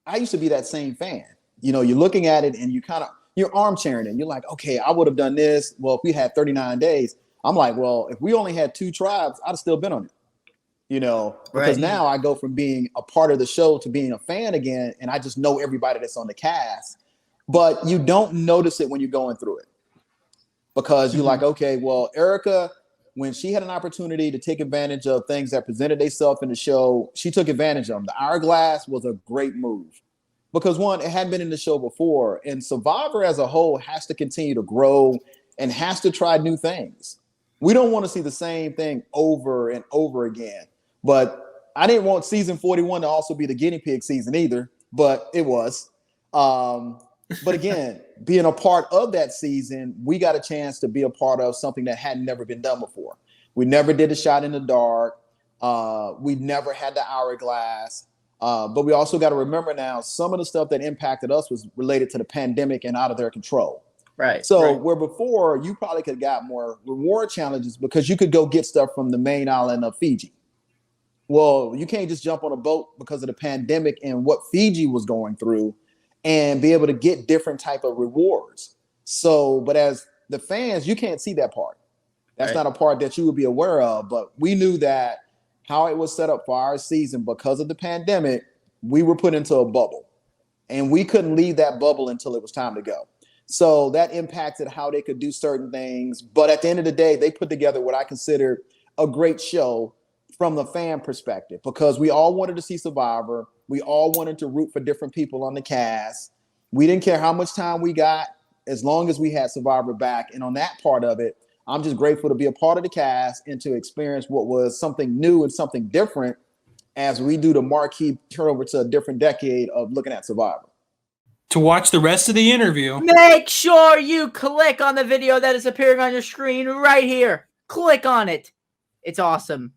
I used to be that same fan. You know, you're looking at it and you're armchairing it. You're like, okay, I would have done this. Well, if we had 39 days, I'm like, well, if we only had 2 tribes, I'd have still been on it. You know, because now I go from being a part of the show to being a fan again, and I just know everybody that's on the cast. But you don't notice it when you're going through it because you're like, okay, well, Erica, when she had an opportunity to take advantage of things that presented themselves in the show, she took advantage of them. The Hourglass was a great move because, one, it hadn't been in the show before, and Survivor as a whole has to continue to grow and has to try new things. We don't want to see the same thing over and over again. But I didn't want season 41 to also be the guinea pig season either, but it was. But again, being a part of that season, we got a chance to be a part of something that had never been done before. We never did a shot in the dark. We never had the Hourglass. But we also got to remember now, some of the stuff that impacted us was related to the pandemic and out of their control. Right. So where before you probably could have got more reward challenges because you could go get stuff from the main island of Fiji. Well, you can't just jump on a boat because of the pandemic and what Fiji was going through and be able to get different type of rewards. So, but as the fans, you can't see that part. That's not a part that you would be aware of. But we knew that how it was set up for our season because of the pandemic, we were put into a bubble and we couldn't leave that bubble until it was time to go. So that impacted how they could do certain things. But at the end of the day, they put together what I consider a great show from the fan perspective, because we all wanted to see Survivor. We all wanted to root for different people on the cast. We didn't care how much time we got as long as we had Survivor back. And on that part of it, I'm just grateful to be a part of the cast and to experience what was something new and something different as we do the marquee turnover to a different decade of looking at Survivor. To watch the rest of the interview, make sure you click on the video that is appearing on your screen right here. Click on it. It's awesome.